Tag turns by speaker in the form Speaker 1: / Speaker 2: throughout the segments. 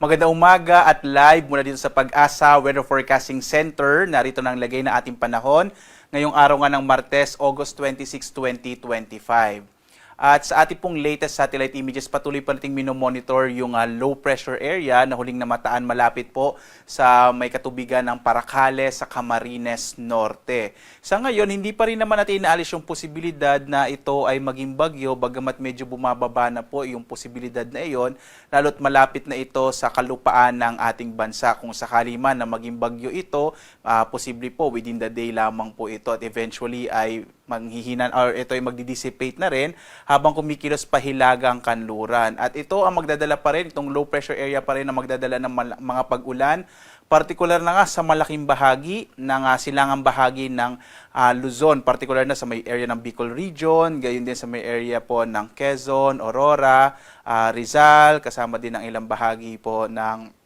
Speaker 1: Magandang umaga at live mula dito sa Pag-asa Weather Forecasting Center. Narito na ang lagay na ating panahon ngayong araw nga ng Martes, August 26, 2025. At sa ating pong latest satellite images, patuloy pa nating minomonitor yung low pressure area na huling namataan malapit po sa may katubigan ng Paracales sa Camarines Norte. Sa ngayon, hindi pa rin naman natin inaalis yung posibilidad na ito ay maging bagyo, bagamat medyo bumababa na po yung posibilidad na iyon, lalo't malapit na ito sa kalupaan ng ating bansa. Kung sakali man na maging bagyo ito, posible po within the day lamang po ito at eventually ay manghihinan or ito ay magdi-dissipate na rin habang kumikilos pa hilagang kanluran. At ito ang magdadala pa rin, itong low pressure area pa rin ang magdadala ng mga pag-ulan, partikular na nga sa malaking bahagi ng silangang bahagi ng Luzon, partikular na sa may area ng Bicol Region, gayon din sa may area po ng Quezon, Aurora, Rizal, kasama din ang ilang bahagi po ng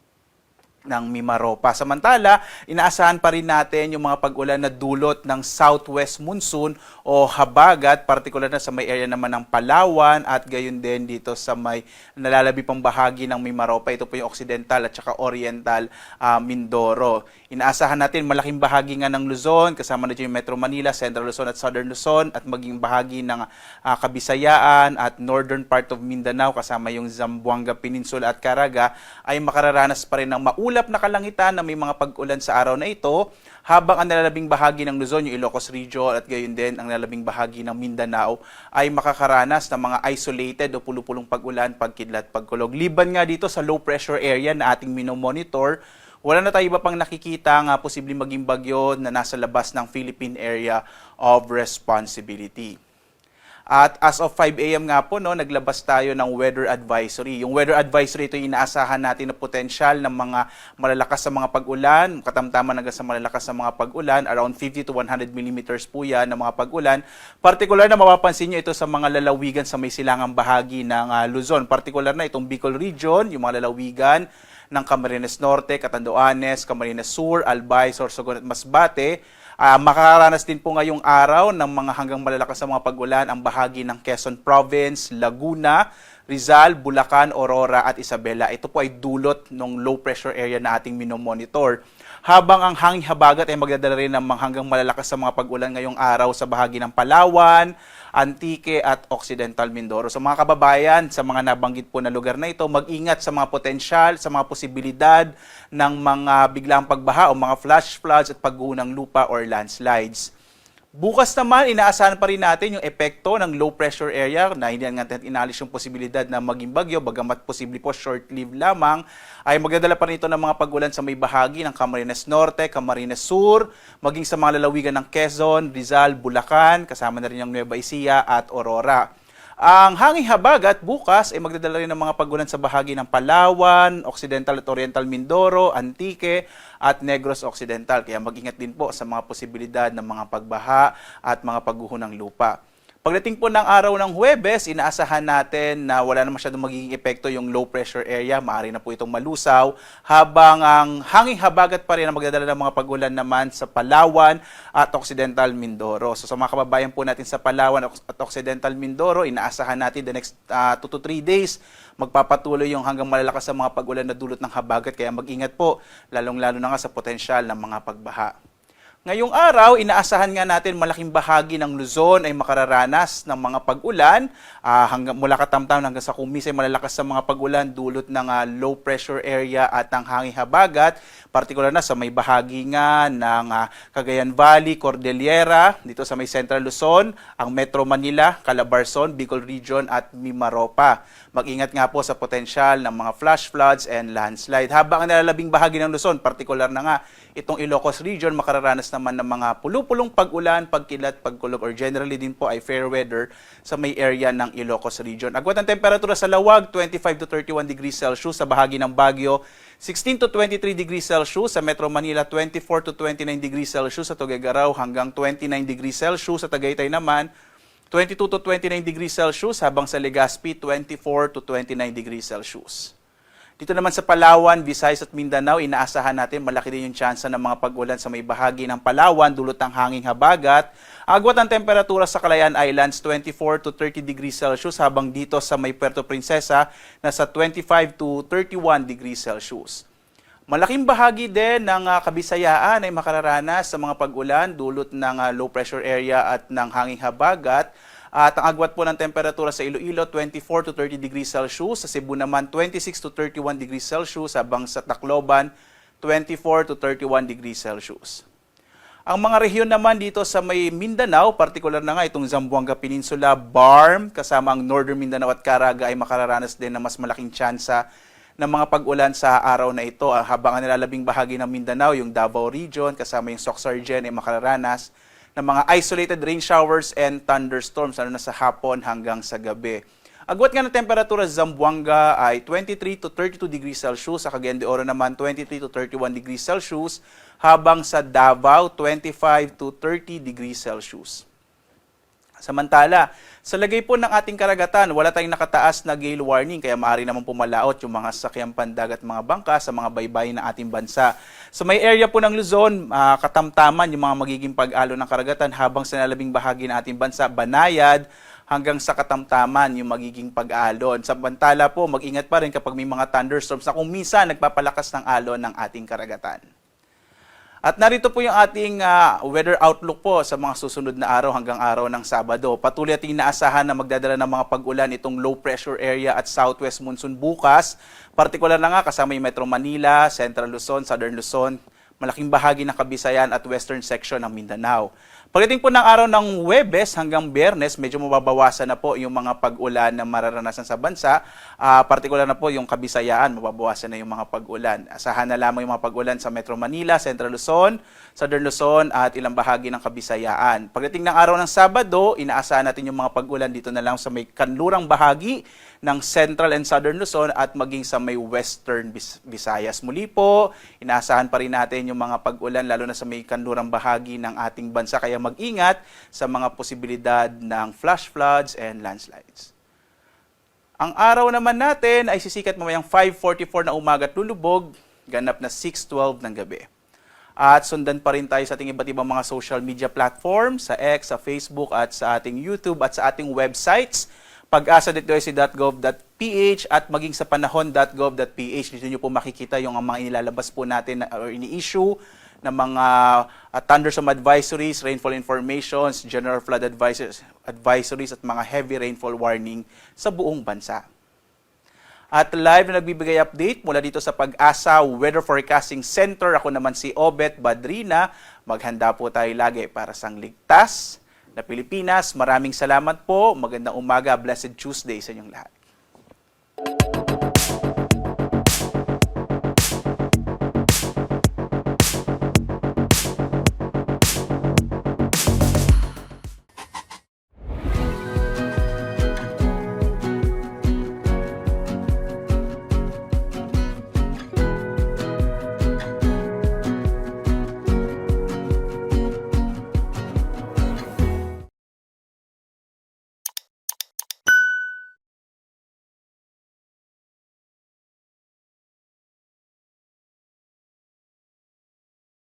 Speaker 1: Mimaropa. Samantala, inaasahan pa rin natin yung mga pag-ulan na dulot ng southwest monsoon o habagat, partikular na sa may area naman ng Palawan at gayon din dito sa may nalalabi pang bahagi ng Mimaropa. Ito po yung Occidental at saka Oriental Mindoro. Inaasahan natin malaking bahagi nga ng Luzon, kasama na dyan yung Metro Manila, Central Luzon at Southern Luzon at maging bahagi ng Kabisayaan at northern part of Mindanao, kasama yung Zamboanga Peninsula at Caraga, ay makararanas pa rin ng maulap na kalangitan na may mga pag-ulan sa araw na ito, habang ang nalalabing bahagi ng Luzon, yung Ilocos Region at gayon din ang nalalabing bahagi ng Mindanao ay makakaranas ng mga isolated o pulupulong pag-ulan, pagkidlat, pagkulog. Liban nga dito sa low pressure area na ating minomonitor, wala na tayo iba pang nakikita nga posibleng maging bagyo na nasa labas ng Philippine Area of Responsibility. At as of 5 a.m. nga po, naglabas tayo ng weather advisory. Yung weather advisory, ito yung inaasahan natin na potensyal ng mga malalakas sa mga pag-ulan, katamtaman hanggang sa malalakas sa mga pag-ulan, around 50 to 100 millimeters po yan ng mga pag-ulan. Partikular na mapapansin nyo ito sa mga lalawigan sa may silangang bahagi ng Luzon. Partikular na itong Bicol Region, yung mga lalawigan ng Camarines Norte, Catanduanes, Camarines Sur, Albay, Sorsogon at Masbate. Makakaranas din po ngayong araw ng mga hanggang malalakas sa mga pag-ulan ang bahagi ng Quezon Province, Laguna, Rizal, Bulacan, Aurora at Isabela. Ito po ay dulot ng low pressure area na ating minomonitor. Habang ang hangin habagat ay magdadala rin ng hanggang malalakas sa mga pag-ulan ngayong araw sa bahagi ng Palawan, Antique at Occidental Mindoro. So mga kababayan, sa mga nabanggit po na lugar na ito, mag-ingat sa mga potensyal, sa mga posibilidad ng mga biglang pagbaha o mga flash floods at pagguho ng lupa or landslides. Bukas naman, inaasahan pa rin natin yung epekto ng low pressure area na hindi natin inalis yung posibilidad na maging bagyo, bagamat posible po short-lived lamang, ay magdadala pa rin ito ng mga pag-ulan sa may bahagi ng Camarines Norte, Camarines Sur, maging sa mga lalawigan ng Quezon, Rizal, Bulacan, kasama na rin yung Nueva Ecija at Aurora. Ang hanging habagat bukas ay magdadala rin ng mga pag-ulan sa bahagi ng Palawan, Occidental at Oriental Mindoro, Antique at Negros Occidental. Kaya mag-ingat din po sa mga posibilidad ng mga pagbaha at mga pagguho ng lupa. Pagdating po ng araw ng Huwebes, inaasahan natin na wala na masyadong magiging epekto yung low pressure area. Maaari na po itong malusaw, habang ang hanging habagat pa rin ang magdadala ng mga pag-ulan naman sa Palawan at Occidental Mindoro. So sa mga kababayan po natin sa Palawan at Occidental Mindoro, inaasahan natin the next 2 to 3 days magpapatuloy yung hanggang malalakas sa mga pag-ulan na dulot ng habagat. Kaya mag-ingat po, lalong-lalo na nga sa potensyal ng mga pagbaha. Ngayong araw, inaasahan nga natin malaking bahagi ng Luzon ay makararanas ng mga pag-ulan mula Katamtam hanggang sa Kumis ay malalakas sa mga pag-ulan dulot ng low pressure area at ng hanging habagat, partikular na sa may bahagi nga ng Cagayan Valley, Cordillera, dito sa may Central Luzon, ang Metro Manila, Calabarzon, Bicol Region at Mimaropa. Mag-ingat nga po sa potensyal ng mga flash floods and landslide. Habang ang nalalabing bahagi ng Luzon, partikular na nga itong Ilocos Region, makararanas naman ng mga pulupulong pag-ulan, pagkilat, pagkulog, or generally din po ay fair weather sa may area ng Ilocos Region. Agwat ang temperatura sa Lawag, 25 to 31 degrees Celsius sa bahagi ng Baguio, 16 to 23 degrees Celsius sa Metro Manila, 24 to 29 degrees Celsius sa Tuguegarao, hanggang 29 degrees Celsius sa Tagaytay naman, 22 to 29 degrees Celsius, habang sa Legazpi, 24 to 29 degrees Celsius. Dito naman sa Palawan, Visayas at Mindanao, inaasahan natin malaki din yung tsansa ng mga pag-ulan sa may bahagi ng Palawan dulot ng hanging habagat. Agwat ang temperatura sa Calayan Islands 24 to 30 degrees Celsius habang dito sa may Puerto Princesa nasa 25 to 31 degrees Celsius. Malaking bahagi din ng Kabisayaan ay makararanas sa mga pag-ulan dulot ng low pressure area at ng hanging habagat. At ang agwat po ng temperatura sa Iloilo, 24 to 30 degrees Celsius. Sa Cebu naman, 26 to 31 degrees Celsius. Habang sa Tacloban, 24 to 31 degrees Celsius. Ang mga rehiyon naman dito sa may Mindanao, partikular na nga itong Zamboanga Peninsula, Barm, kasama ang Northern Mindanao at Caraga ay makararanas din ng mas malaking tsansa ng mga pag-ulan sa araw na ito. Habang ang nilalabing bahagi ng Mindanao, yung Davao Region, kasama yung Soc-Sargen ay makararanas ng mga isolated rain showers and thunderstorms na sa hapon hanggang sa gabi. Agwat nga ng temperatura sa Zamboanga ay 23 to 32 degrees Celsius, sa Cagayan de Oro naman 23 to 31 degrees Celsius, habang sa Davao 25 to 30 degrees Celsius. Samantala, sa lagay po ng ating karagatan, wala tayong nakataas na gale warning kaya maaari naman pumalaot yung mga sasakyang pandagat at mga bangka sa mga baybayin ng ating bansa. Sa may area po ng Luzon, katamtaman yung mga magiging pag-alo ng karagatan habang sa nalabing bahagi ng ating bansa, Banayad, hanggang sa katamtaman yung magiging pag-alon. Samantala po, mag-ingat pa rin kapag may mga thunderstorms na kung minsan nagpapalakas ng alon ng ating karagatan. At narito po yung ating weather outlook po sa mga susunod na araw hanggang araw ng Sabado. Patuloy ating inaasahan na magdadala ng mga pag-ulan itong low pressure area at southwest monsoon bukas. Partikular na nga kasama yung Metro Manila, Central Luzon, Southern Luzon, malaking bahagi ng Kabisayan at western section ng Mindanao. Pagdating po ng araw ng Huwebes hanggang Biyernes, medyo mababawasan na po yung mga pag-ulan na mararanasan sa bansa. Partikular na po yung Kabisayaan, mababawasan na yung mga pag-ulan. Asahan na lamang yung mga pag-ulan sa Metro Manila, Central Luzon, Southern Luzon at ilang bahagi ng Kabisayaan. Pagdating ng araw ng Sabado, inaasahan natin yung mga pag-ulan dito na lang sa may kanlurang bahagi ng Central and Southern Luzon at maging sa may Western Visayas. Muli po, inaasahan pa rin natin yung mga pag-ulan lalo na sa may kanlurang bahagi ng ating bansa. Kaya mag-ingat sa mga posibilidad ng flash floods and landslides. Ang araw naman natin ay sisikat mamayang 5:44 na umaga at lulubog, ganap na 6:12 ng gabi. At sundan pa rin tayo sa ating iba't ibang mga social media platforms, sa X, sa Facebook at sa ating YouTube at sa ating websites, pag-asa.gov.ph at maging sa panahon.gov.ph. Dito nyo po makikita yung mga inilalabas po natin or ini-issue ng mga thunderstorm advisories, rainfall informations, general flood advisories at mga heavy rainfall warning sa buong bansa. At live na nagbibigay update mula dito sa Pag-asa Weather Forecasting Center. Ako naman si Obet Badrina. Maghanda po tayo lagi para sa ligtas na Pilipinas. Maraming salamat po. Magandang umaga. Blessed Tuesday sa inyong lahat.